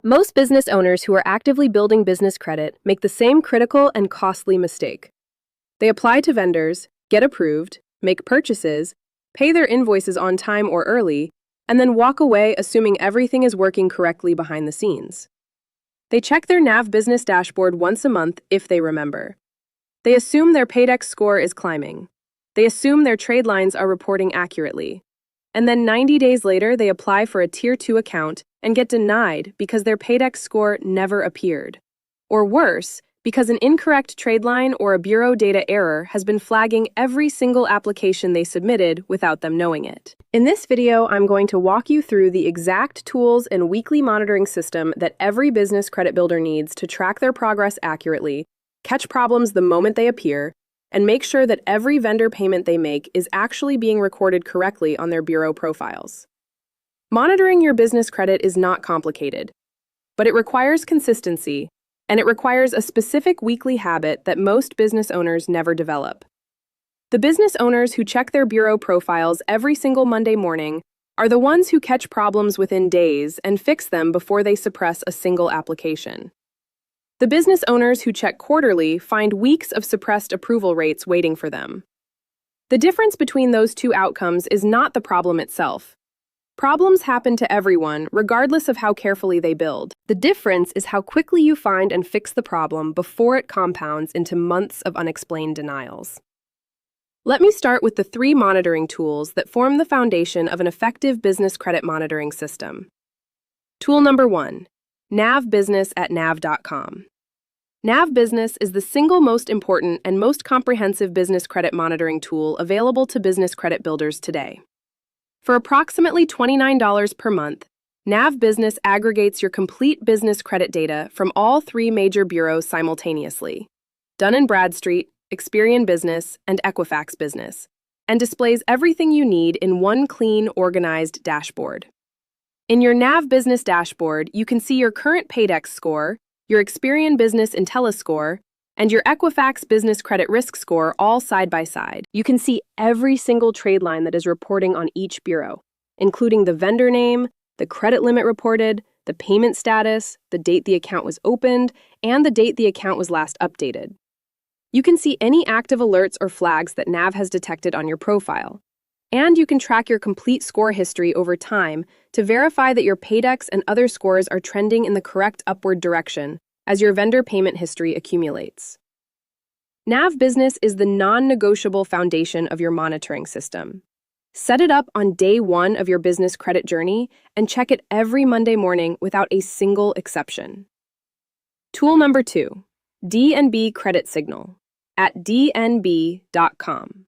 Most business owners who are actively building business credit make the same critical and costly mistake. They apply to vendors, get approved, make purchases, pay their invoices on time or early, and then walk away assuming everything is working correctly behind the scenes. They check their NAV business dashboard once a month if they remember. They assume their PAYDEX score is climbing. They assume their Tradelines are reporting accurately. And then 90 days later, they apply for a Tier 2 account and get denied because their PAYDEX score never appeared. Or worse, because an incorrect Tradeline or a bureau data error has been flagging every single application they submitted without them knowing it. In this video, I'm going to walk you through the exact tools and weekly monitoring system that every business credit builder needs to track their progress accurately, catch problems the moment they appear, and make sure that every vendor payment they make is actually being recorded correctly on their bureau profiles. Monitoring your business credit is not complicated, but it requires consistency, and it requires a specific weekly habit that most business owners never develop. The business owners who check their bureau profiles every single Monday morning are the ones who catch problems within days and fix them before they suppress a single application. The business owners who check quarterly find weeks of suppressed approval rates waiting for them. The difference between those two outcomes is not the problem itself. Problems happen to everyone, regardless of how carefully they build. The difference is how quickly you find and fix the problem before it compounds into months of unexplained denials. Let me start with the 3 monitoring tools that form the foundation of an effective business credit monitoring system. Tool number 1, NAV Business at nav.com. NAV Business is the single most important and most comprehensive business credit monitoring tool available to business credit builders today. For approximately $29 per month, NAV Business aggregates your complete business credit data from all 3 major bureaus simultaneously, Dun & Bradstreet, Experian Business, and Equifax Business, and displays everything you need in one clean, organized dashboard. In your NAV Business dashboard, you can see your current PAYDEX score, your Experian Business IntelliScore, and your Equifax Business Credit Risk Score all side by side. You can see every single trade line that is reporting on each bureau, including the vendor name, the credit limit reported, the payment status, the date the account was opened, and the date the account was last updated. You can see any active alerts or flags that NAV has detected on your profile. And you can track your complete score history over time to verify that your PAYDEX and other scores are trending in the correct upward direction as your vendor payment history accumulates. NAV Business is the non-negotiable foundation of your monitoring system. Set it up on day 1 of your business credit journey and check it every Monday morning without a single exception. Tool number 2, DNB Credit Signal at dnb.com.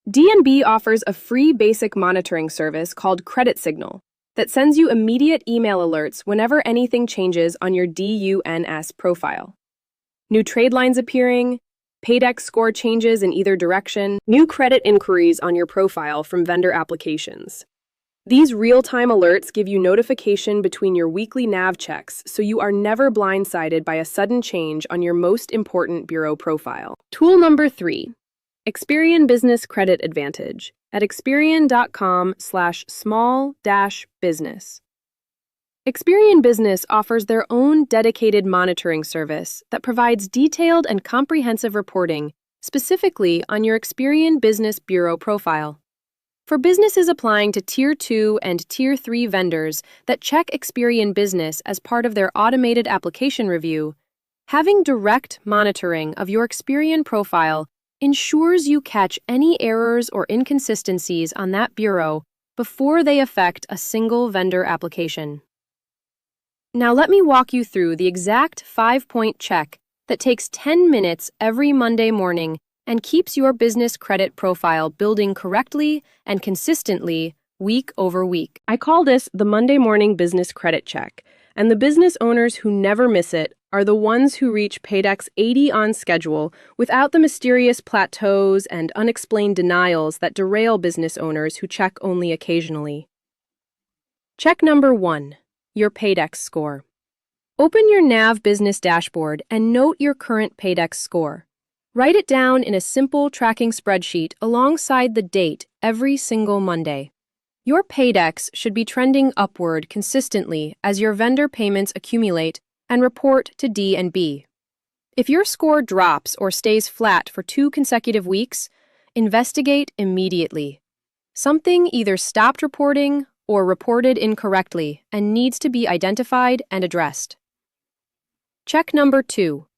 DNB offers a free basic monitoring service called Credit Signal that sends you immediate email alerts whenever anything changes on your DUNS profile. New trade lines appearing, PAYDEX score changes in either direction, new credit inquiries on your profile from vendor applications. These real-time alerts give you notification between your weekly NAV checks so you are never blindsided by a sudden change on your most important bureau profile. Tool number 3, Experian Business Credit Advantage at experian.com/small-business. Experian Business offers their own dedicated monitoring service that provides detailed and comprehensive reporting specifically on your Experian Business Bureau profile. For businesses applying to Tier 2 and Tier 3 vendors that check Experian Business as part of their automated application review, having direct monitoring of your Experian profile ensures you catch any errors or inconsistencies on that bureau before they affect a single vendor application. Now let me walk you through the exact 5-point check that takes 10 minutes every Monday morning and keeps your business credit profile building correctly and consistently week over week. I call this the Monday Morning Business Credit Check, and the business owners who never miss it are the ones who reach PAYDEX 80 on schedule without the mysterious plateaus and unexplained denials that derail business owners who check only occasionally. Check number 1, your PAYDEX score. Open your NAV Business dashboard and note your current PAYDEX score. Write it down in a simple tracking spreadsheet alongside the date every single Monday. Your PAYDEX should be trending upward consistently as your vendor payments accumulate and report to D&B. If your score drops or stays flat for 2 consecutive weeks, investigate immediately. Something either stopped reporting or reported incorrectly and needs to be identified and addressed. Check number 2.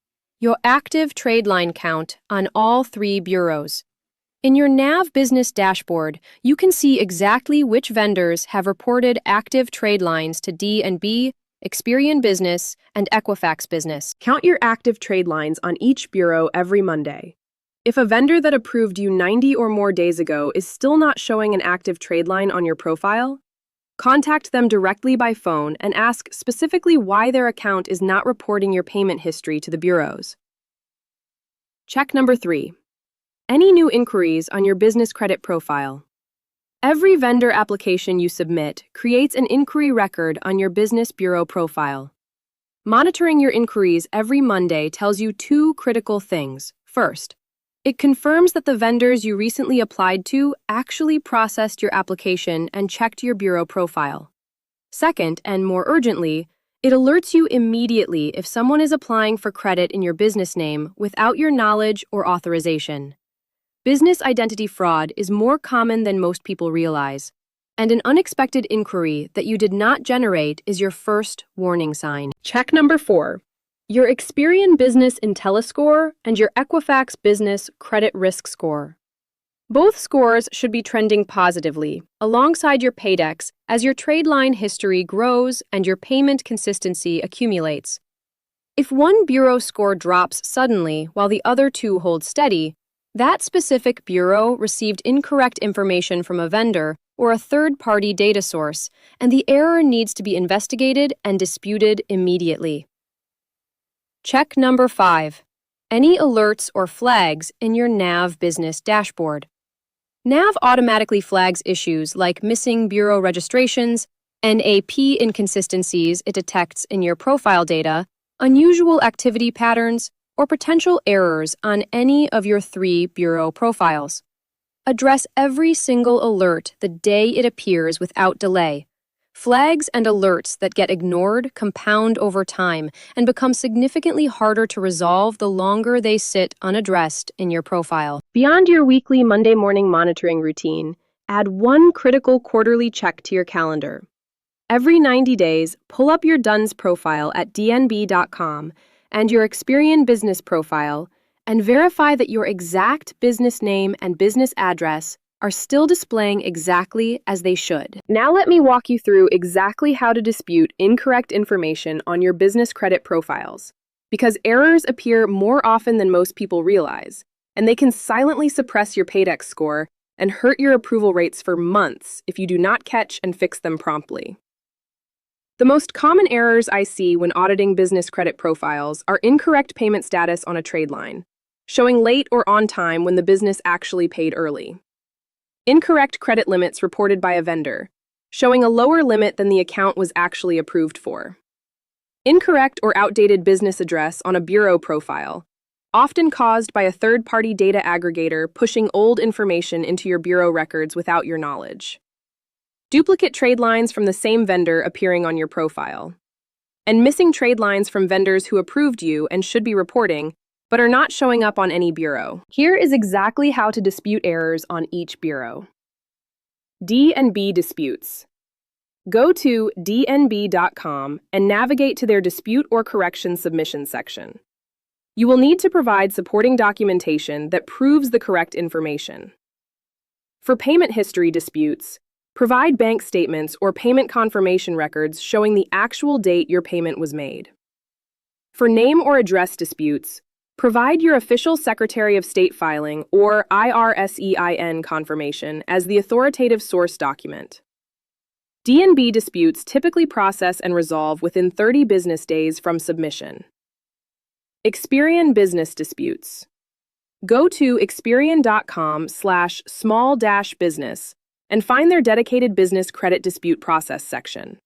Your active trade line count on all 3 bureaus. In your NAV business dashboard, you can see exactly which vendors have reported active trade lines to D&B, Experian Business, and Equifax Business. Count your active trade lines on each bureau every Monday. If a vendor that approved you 90 or more days ago is still not showing an active trade line on your profile, contact them directly by phone and ask specifically why their account is not reporting your payment history to the bureaus. Check number 3. Any new inquiries on your business credit profile. Every vendor application you submit creates an inquiry record on your business bureau profile. Monitoring your inquiries every Monday tells you 2 critical things. First, it confirms that the vendors you recently applied to actually processed your application and checked your bureau profile. Second, and more urgently, it alerts you immediately if someone is applying for credit in your business name without your knowledge or authorization. Business identity fraud is more common than most people realize, and an unexpected inquiry that you did not generate is your first warning sign. Check number 4. Your Experian Business IntelliScore and your Equifax Business Credit Risk Score. Both scores should be trending positively, alongside your PAYDEX, as your trade line history grows and your payment consistency accumulates. If one bureau score drops suddenly while the other 2 hold steady, that specific bureau received incorrect information from a vendor or a third-party data source, and the error needs to be investigated and disputed immediately. Check number 5. Any alerts or flags in your NAV business dashboard. NAV automatically flags issues like missing bureau registrations, NAP inconsistencies it detects in your profile data, unusual activity patterns, or potential errors on any of your 3 bureau profiles. Address every single alert the day it appears without delay. Flags and alerts that get ignored compound over time and become significantly harder to resolve the longer they sit unaddressed in your profile. Beyond your weekly Monday morning monitoring routine, add 1 critical quarterly check to your calendar. Every 90 days, pull up your DUNS profile at dnb.com and your Experian business profile and verify that your exact business name and business address are still displaying exactly as they should. Now let me walk you through exactly how to dispute incorrect information on your business credit profiles, because errors appear more often than most people realize, and they can silently suppress your PAYDEX score and hurt your approval rates for months if you do not catch and fix them promptly. The most common errors I see when auditing business credit profiles are incorrect payment status on a trade line, showing late or on time when the business actually paid early. Incorrect credit limits reported by a vendor, showing a lower limit than the account was actually approved for. Incorrect or outdated business address on a bureau profile, often caused by a third-party data aggregator pushing old information into your bureau records without your knowledge. Duplicate trade lines from the same vendor appearing on your profile. And missing trade lines from vendors who approved you and should be reporting, but are not showing up on any bureau. Here is exactly how to dispute errors on each bureau. D&B disputes. Go to dnb.com and navigate to their Dispute or Correction Submission section. You will need to provide supporting documentation that proves the correct information. For payment history disputes, provide bank statements or payment confirmation records showing the actual date your payment was made. For name or address disputes, provide your official Secretary of State filing or IRSEIN confirmation as the authoritative source document. D&B disputes typically process and resolve within 30 business days from submission. Experian business disputes. Go to experian.com/small-business and find their dedicated business credit dispute process section.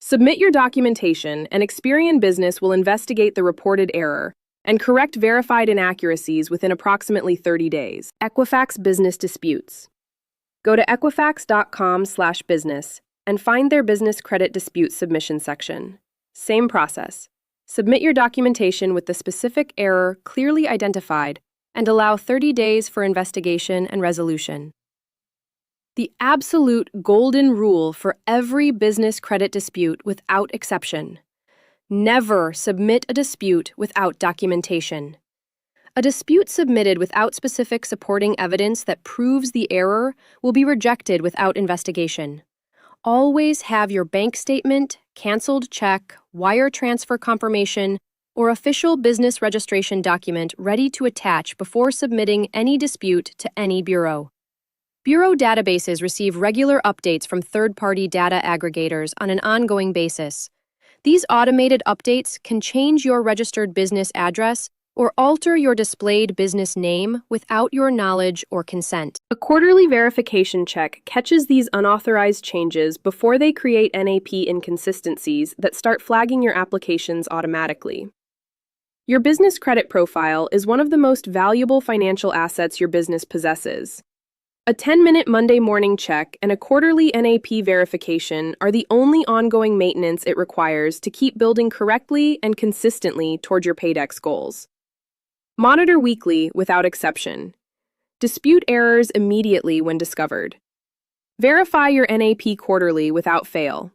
Submit your documentation and Experian Business will investigate the reported error and correct verified inaccuracies within approximately 30 days. Equifax business disputes. Go to equifax.com/business and find their business credit dispute submission section. Same process. Submit your documentation with the specific error clearly identified and allow 30 days for investigation and resolution. The absolute golden rule for every business credit dispute without exception: never submit a dispute without documentation. A dispute submitted without specific supporting evidence that proves the error will be rejected without investigation. Always have your bank statement, canceled check, wire transfer confirmation, or official business registration document ready to attach before submitting any dispute to any bureau. Bureau databases receive regular updates from third-party data aggregators on an ongoing basis. These automated updates can change your registered business address or alter your displayed business name without your knowledge or consent. A quarterly verification check catches these unauthorized changes before they create NAP inconsistencies that start flagging your applications automatically. Your business credit profile is one of the most valuable financial assets your business possesses. A 10-minute Monday morning check and a quarterly NAP verification are the only ongoing maintenance it requires to keep building correctly and consistently toward your PAYDEX goals. Monitor weekly without exception. Dispute errors immediately when discovered. Verify your NAP quarterly without fail.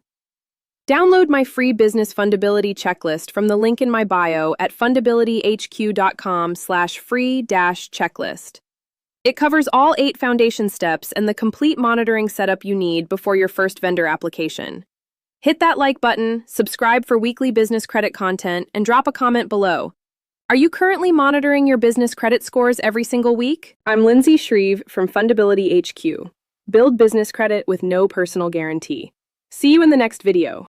Download my free business fundability checklist from the link in my bio at fundabilityhq.com/free-checklist. It covers all 8 foundation steps and the complete monitoring setup you need before your first vendor application. Hit that like button, subscribe for weekly business credit content, and drop a comment below. Are you currently monitoring your business credit scores every single week? I'm Lindsay Shreve from FundabilityHQ. Build business credit with no personal guarantee. See you in the next video.